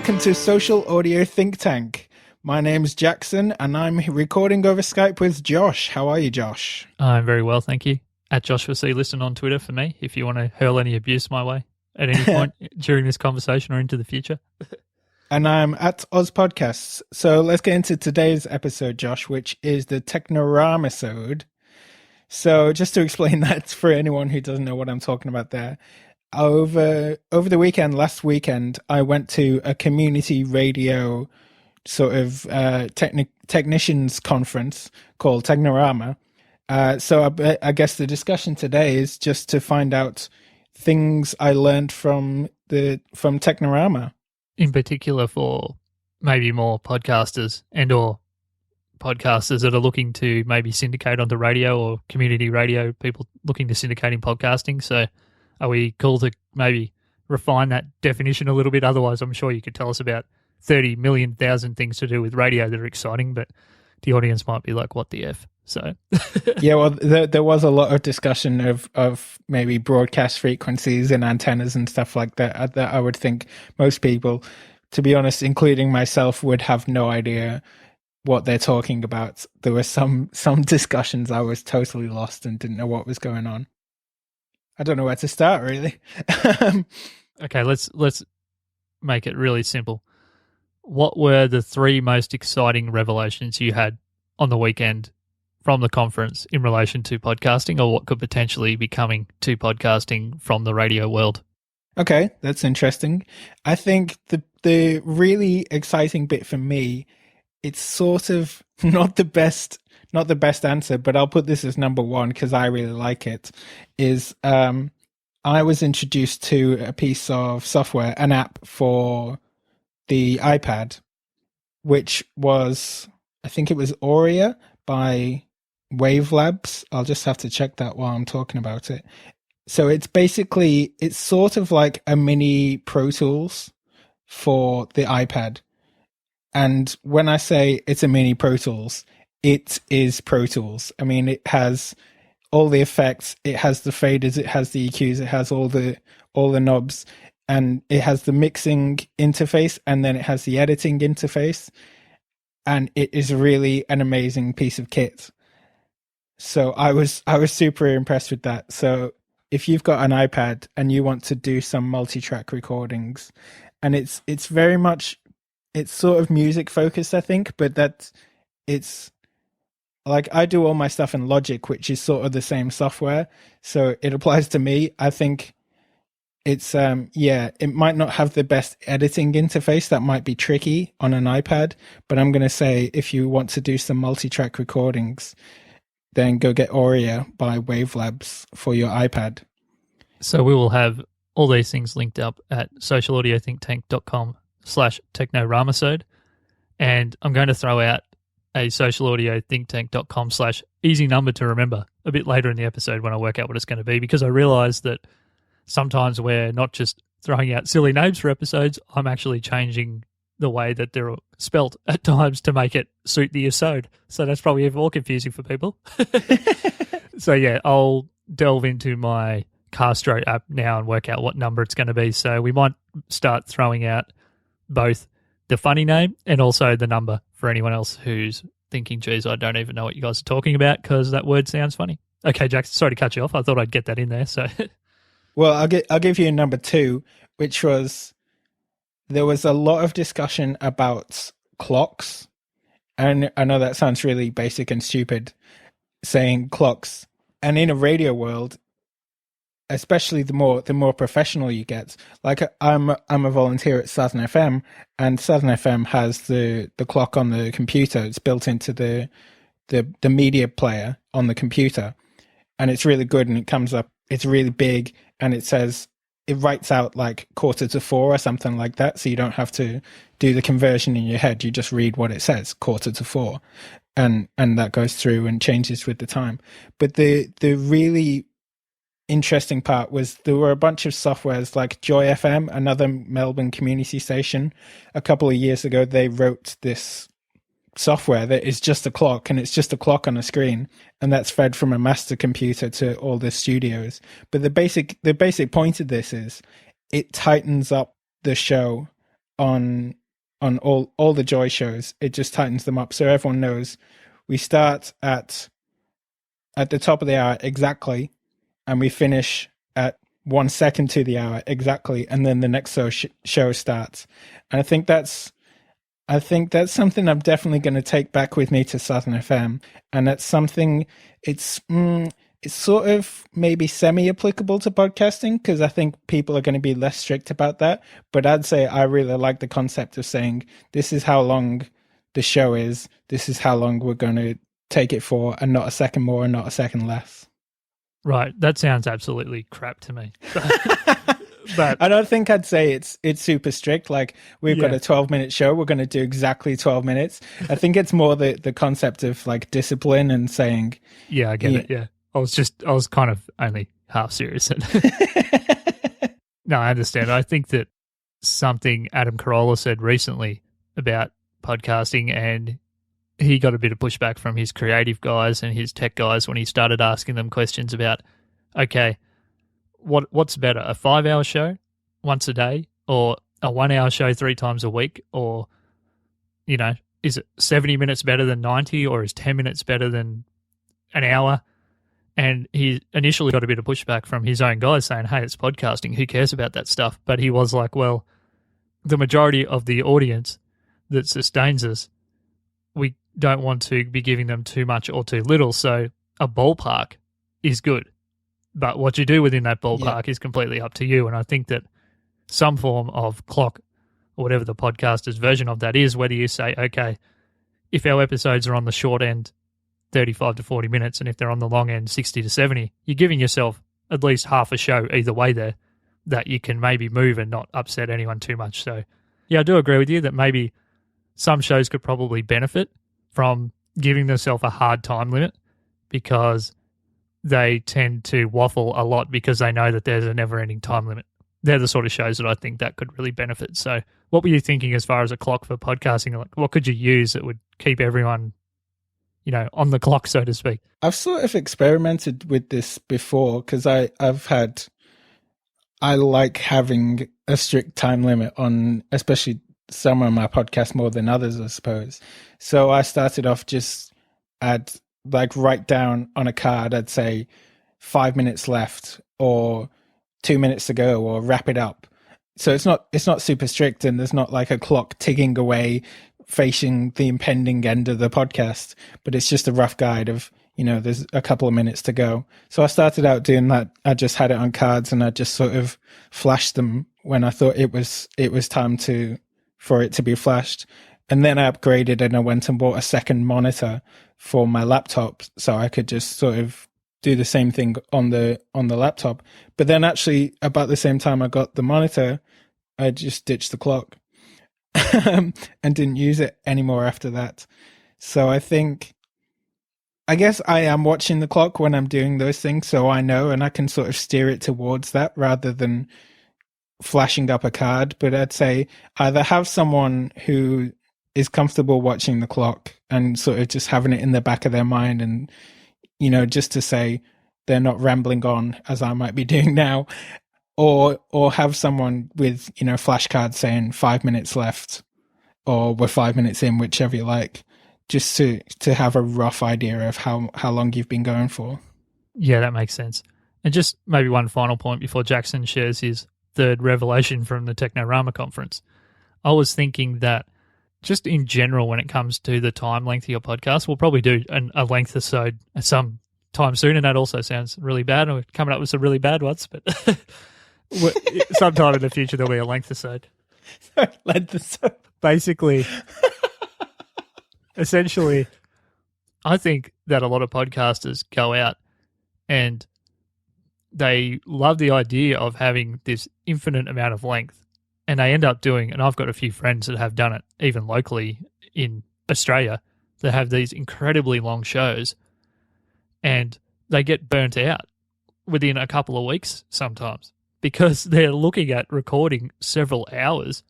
welcome to Social Audio Think Tank. My name's Jackson, and I'm recording over Skype with Josh. How are you, Josh? I'm very well, thank you. At Josh4C Listen on Twitter for me, if you want to hurl any abuse my way at any point during this conversation or into the future. And I'm at Oz Podcasts. So let's get into today's episode, Josh, which is the Technorama-isode. So just to explain that for anyone who doesn't know what I'm talking about there, over the weekend, last weekend, I went to a community radio sort of technicians conference called Technorama. So I guess the discussion today is just to find out things I learned from Technorama. In particular for maybe more podcasters or podcasters that are looking to maybe syndicate onto radio or community radio, people looking to syndicate in podcasting. So are we cool to maybe refine that definition a little bit? Otherwise, I'm sure you could tell us about 30 million thousand things to do with radio that are exciting, but the audience might be like, what the F? So yeah, well, there was a lot of discussion of maybe broadcast frequencies and antennas and stuff like that I would think most people, to be honest, including myself, would have no idea what they're talking about. There were some discussions I was totally lost and didn't know what was going on. I don't know where to start, really. Okay, let's make it really simple. What were the three most exciting revelations you had on the weekend from the conference in relation to podcasting, or what could potentially be coming to podcasting from the radio world? Okay, that's interesting. I think the really exciting bit for me, it's sort of not the best answer, but I'll put this as number one because I really like it, is I was introduced to a piece of software, an app for the iPad, which was, I think it was Aurea by Wavelabs. I'll just have to check that while I'm talking about it. So it's sort of like a mini Pro Tools for the iPad. And when I say it's a mini Pro Tools, it is Pro Tools. I mean, it has all the effects, it has the faders, it has the EQs, it has all the knobs, and it has the mixing interface, and then it has the editing interface, and it is really an amazing piece of kit. So I was super impressed with that. So if you've got an iPad and you want to do some multi-track recordings, and it's very much, it's sort of music focused, I think, but it's like I do all my stuff in Logic, which is sort of the same software. So it applies to me. I think it's, it might not have the best editing interface. That might be tricky on an iPad, but I'm going to say if you want to do some multi-track recordings, then go get Aurea by Wavelabs for your iPad. So we will have all these things linked up at socialaudioThinkTank.com/Technorama-isode. And I'm going to throw out a socialaudioThinkTank.com/easy number to remember a bit later in the episode when I work out what it's going to be, because I realize that sometimes we're not just throwing out silly names for episodes, I'm actually changing the way that they're spelt at times to make it suit the isode. So that's probably even more confusing for people. So yeah, I'll delve into my Castro app now and work out what number it's going to be. So we might start throwing out both the funny name and also the number for anyone else who's thinking, geez, I don't even know what you guys are talking about because that word sounds funny. Okay, Jackson, sorry to cut you off. I thought I'd get that in there. So, well, I'll give you number two, which was, there was a lot of discussion about clocks. And I know that sounds really basic and stupid, saying clocks. And in a radio world, especially the more professional you get, like I'm a volunteer at Southern FM, and Southern FM has the clock on the computer. It's built into the media player on the computer, and it's really good, and it comes up, it's really big, and it writes out like 4:45 or something like that, so you don't have to do the conversion in your head. You just read what it says, 4:45, and that goes through and changes with the time. But the really interesting part was there were a bunch of softwares like Joy FM, another Melbourne community station. A couple of years ago, they wrote this software that is just a clock, and it's just a clock on a screen, and that's fed from a master computer to all the studios. But the basic point of this is it tightens up the show on all the Joy shows. It just tightens them up so everyone knows we start at the top of the hour exactly, and we finish at 1 second to the hour exactly, and then the next show starts. And I think that's something I'm definitely going to take back with me to Southern FM, and that's something it's sort of maybe semi-applicable to podcasting, because I think people are going to be less strict about that. But I'd say I really like the concept of saying, this is how long the show is, this is how long we're going to take it for, and not a second more and not a second less. Right. That sounds absolutely crap to me. But I don't think I'd say it's super strict. Like, we've got a 12-minute show, we're going to do exactly 12 minutes. I think it's more the concept of like discipline and saying... Yeah, I get it, yeah. I was kind of only half serious. No, I understand. I think that something Adam Carolla said recently about podcasting, and he got a bit of pushback from his creative guys and his tech guys when he started asking them questions about, okay, what's better, a 5-hour show once a day, or a 1-hour show 3 times a week, or, you know, is it 70 minutes better than 90, or is 10 minutes better than an hour? And he initially got a bit of pushback from his own guys saying, hey, it's podcasting, who cares about that stuff? But he was like, well, the majority of the audience that sustains us, we don't want to be giving them too much or too little, so a ballpark is good. But what you do within that ballpark is completely up to you. And I think that some form of clock, or whatever the podcaster's version of that is, whether you say, okay, if our episodes are on the short end, 35 to 40 minutes, and if they're on the long end, 60 to 70, you're giving yourself at least half a show either way there that you can maybe move and not upset anyone too much. So, yeah, I do agree with you that maybe some shows could probably benefit from giving themselves a hard time limit, because they tend to waffle a lot because they know that there's a never-ending time limit. They're the sort of shows that I think that could really benefit. So what were you thinking as far as a clock for podcasting? Like, what could you use that would keep everyone, you know, on the clock, so to speak? I've sort of experimented with this before, because I like having a strict time limit on, especially some of my podcasts more than others, I suppose. So I started off just at like write down on a card, I'd say 5 minutes left, or 2 minutes to go, or wrap it up. So it's not super strict, and there's not like a clock ticking away facing the impending end of the podcast, but it's just a rough guide of, you know, there's a couple of minutes to go. So I started out doing that. I just had it on cards, and I just sort of flashed them when I thought it was time for it to be flashed. And then I upgraded, and I went and bought a second monitor for my laptop, so I could just sort of do the same thing on the laptop. But then actually about the same time I got the monitor, I just ditched the clock and didn't use it anymore after that. So I guess I am watching the clock when I'm doing those things, so I know, and I can sort of steer it towards that rather than flashing up a card. But I'd say either have someone who is comfortable watching the clock and sort of just having it in the back of their mind, and, you know, just to say they're not rambling on as I might be doing now, or have someone with, you know, flashcards saying 5 minutes left, or we're 5 minutes in, whichever you like, just to have a rough idea of how long you've been going for. Yeah, that makes sense. And just maybe one final point before Jackson shares his third revelation from the Technorama conference. I was thinking that just in general, when it comes to the time length of your podcast, we'll probably do a length episode some time soon, and that also sounds really bad. We're coming up with some really bad ones, but sometime in the future there'll be a length episode. Length episode. Basically, essentially, I think that a lot of podcasters go out and they love the idea of having this infinite amount of length. And they end up doing, and I've got a few friends that have done it, even locally in Australia, that have these incredibly long shows, and they get burnt out within a couple of weeks sometimes, because they're looking at recording several hours,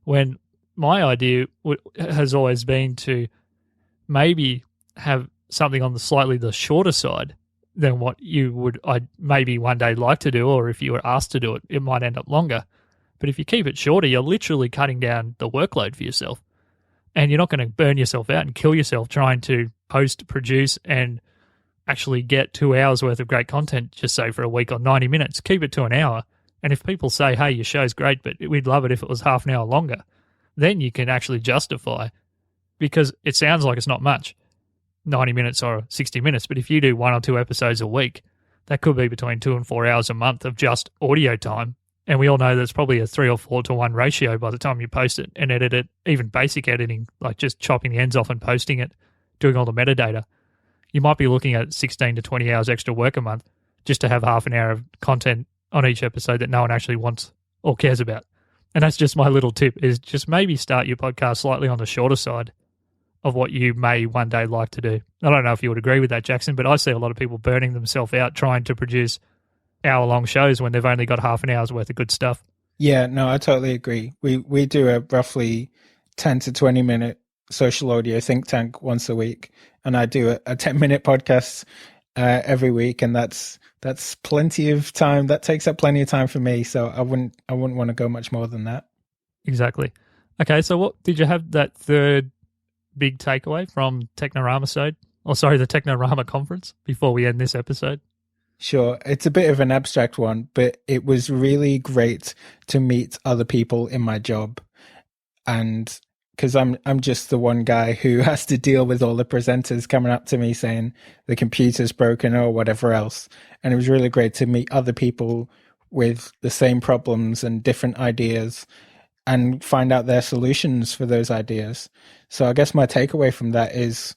when my idea has always been to maybe have something on the shorter side than what you would maybe one day like to do, or if you were asked to do it, it might end up longer. But if you keep it shorter, you're literally cutting down the workload for yourself. And you're not going to burn yourself out and kill yourself trying to post, produce, and actually get 2 hours worth of great content, just say for a week or 90 minutes. Keep it to an hour. And if people say, hey, your show's great, but we'd love it if it was half an hour longer, then you can actually justify, because it sounds like it's not much, 90 minutes or 60 minutes. But if you do 1 or 2 episodes a week, that could be between 2 and 4 hours a month of just audio time. And we all know there's probably a 3 or 4 to 1 ratio by the time you post it and edit it, even basic editing, like just chopping the ends off and posting it, doing all the metadata. You might be looking at 16 to 20 hours extra work a month just to have half an hour of content on each episode that no one actually wants or cares about. And that's just my little tip, is just maybe start your podcast slightly on the shorter side of what you may one day like to do. I don't know if you would agree with that, Jackson, but I see a lot of people burning themselves out trying to produce hour-long shows when they've only got half an hour's worth of good stuff. Yeah, no, I totally agree. We do a roughly 10 to 20 minute social audio think tank once a week, and I do a 10-minute podcast every week, and that's plenty of time. That takes up plenty of time for me, so I wouldn't want to go much more than that. Exactly. Okay, so what did you have that third big takeaway from Technorama-isode? Or sorry, the Technorama conference before we end this episode? Sure. It's a bit of an abstract one, but it was really great to meet other people in my job. And because I'm just the one guy who has to deal with all the presenters coming up to me saying the computer's broken or whatever else. And it was really great to meet other people with the same problems and different ideas and find out their solutions for those ideas. So I guess my takeaway from that is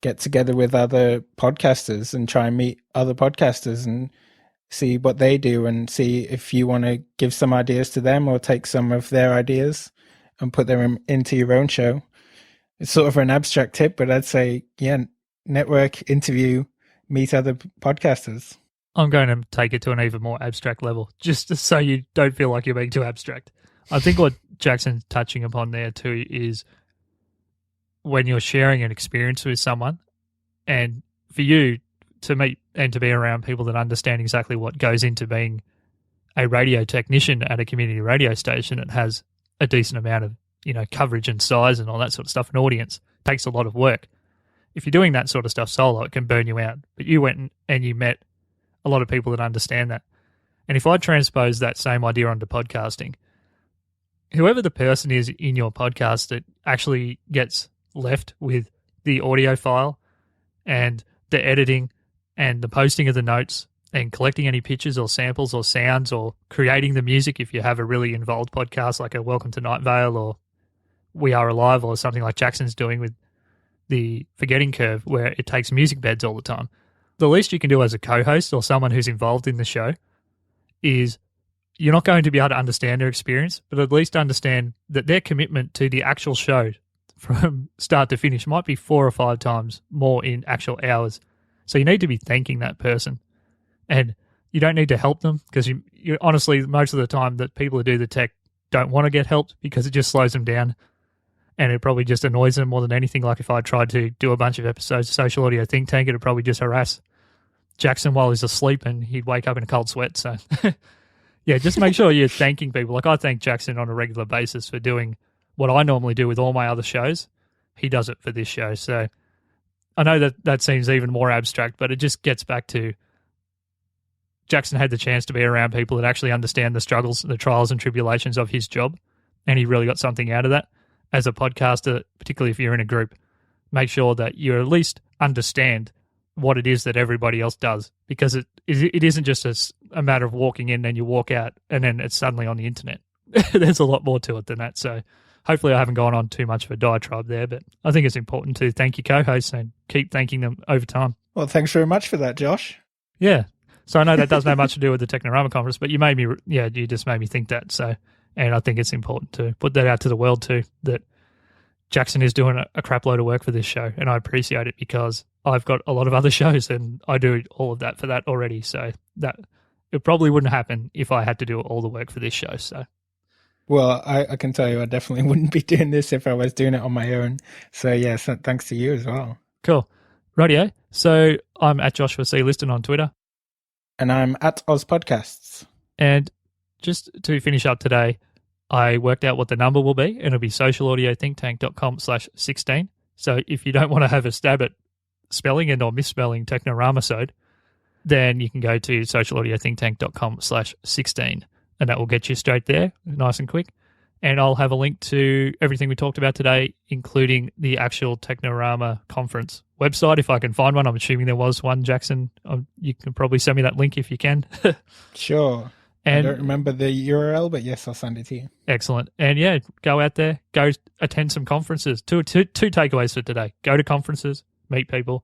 get together with other podcasters and try and meet other podcasters and see what they do and see if you want to give some ideas to them or take some of their ideas and put them into your own show. It's sort of an abstract tip, but I'd say, yeah, network, interview, meet other podcasters. I'm going to take it to an even more abstract level, just so you don't feel like you're being too abstract. I think what Jackson's touching upon there too is when you're sharing an experience with someone, and for you to meet and to be around people that understand exactly what goes into being a radio technician at a community radio station that has a decent amount of, coverage and size and all that sort of stuff, an audience, takes a lot of work. If you're doing that sort of stuff solo, it can burn you out. But you went and you met a lot of people that understand that. And if I transpose that same idea onto podcasting, whoever the person is in your podcast that actually gets left with the audio file and the editing and the posting of the notes and collecting any pictures or samples or sounds or creating the music if you have a really involved podcast like a Welcome to Night Vale or We Are Alive or something like Jackson's doing with the Forgetting Curve where it takes music beds all the time. The least you can do as a co-host or someone who's involved in the show is you're not going to be able to understand their experience, but at least understand that their commitment to the actual show from start to finish might be 4 or 5 times more in actual hours. So you need to be thanking that person. And you don't need to help them because you honestly, most of the time that people who do the tech don't want to get helped because it just slows them down and it probably just annoys them more than anything. Like if I tried to do a bunch of episodes of Social Audio Think Tank, it would probably just harass Jackson while he's asleep and he'd wake up in a cold sweat. So yeah, just make sure you're thanking people. Like I thank Jackson on a regular basis for doing what I normally do with all my other shows. He does it for this show. So I know that seems even more abstract, but it just gets back to Jackson had the chance to be around people that actually understand the struggles, the trials and tribulations of his job, and he really got something out of that. As a podcaster, particularly if you're in a group, make sure that you at least understand what it is that everybody else does, because it isn't just a matter of walking in and you walk out and then it's suddenly on the internet. There's a lot more to it than that. So hopefully I haven't gone on too much of a diatribe there, but I think it's important to thank your co-hosts and keep thanking them over time. Well, thanks very much for that, Josh. Yeah. So I know that doesn't have much to do with the Technorama conference, but you just made me think that. So, and I think it's important to put that out to the world too, that Jackson is doing a crap load of work for this show, and I appreciate it because I've got a lot of other shows and I do all of that for that already. So that it probably wouldn't happen if I had to do all the work for this show. So, well, I can tell you I definitely wouldn't be doing this if I was doing it on my own. So yes, thanks to you as well. Cool. Radio. So I'm at Joshua C. Liston on Twitter. And I'm at Oz Podcasts. And just to finish up today, I worked out what the number will be, and it'll be socialaudiothinktank.com/16. So if you don't want to have a stab at spelling and or misspelling Technoram-isode, then you can go to socialaudiothinktank.com/16, and that will get you straight there, nice and quick. And I'll have a link to everything we talked about today, including the actual Technorama conference website, if I can find one. I'm assuming there was one, Jackson. You can probably send me that link if you can. Sure. And I don't remember the URL, but yes, I'll send it to you. Excellent. And yeah, go out there, go attend some conferences. Two takeaways for today. Go to conferences, meet people.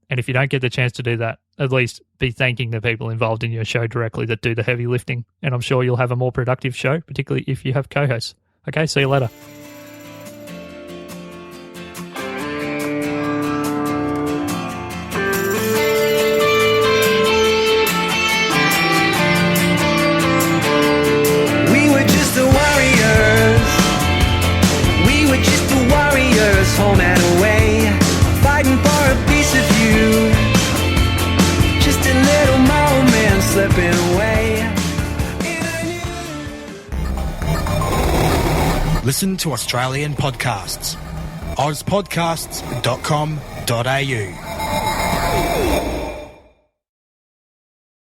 And if you don't get the chance to do that, at least be thanking the people involved in your show directly that do the heavy lifting. And I'm sure you'll have a more productive show, particularly if you have co-hosts. Okay, see you later. Home and away, fighting for a piece of you. Just a little moment slipping away. Listen to Australian podcasts. ozpodcasts.com.au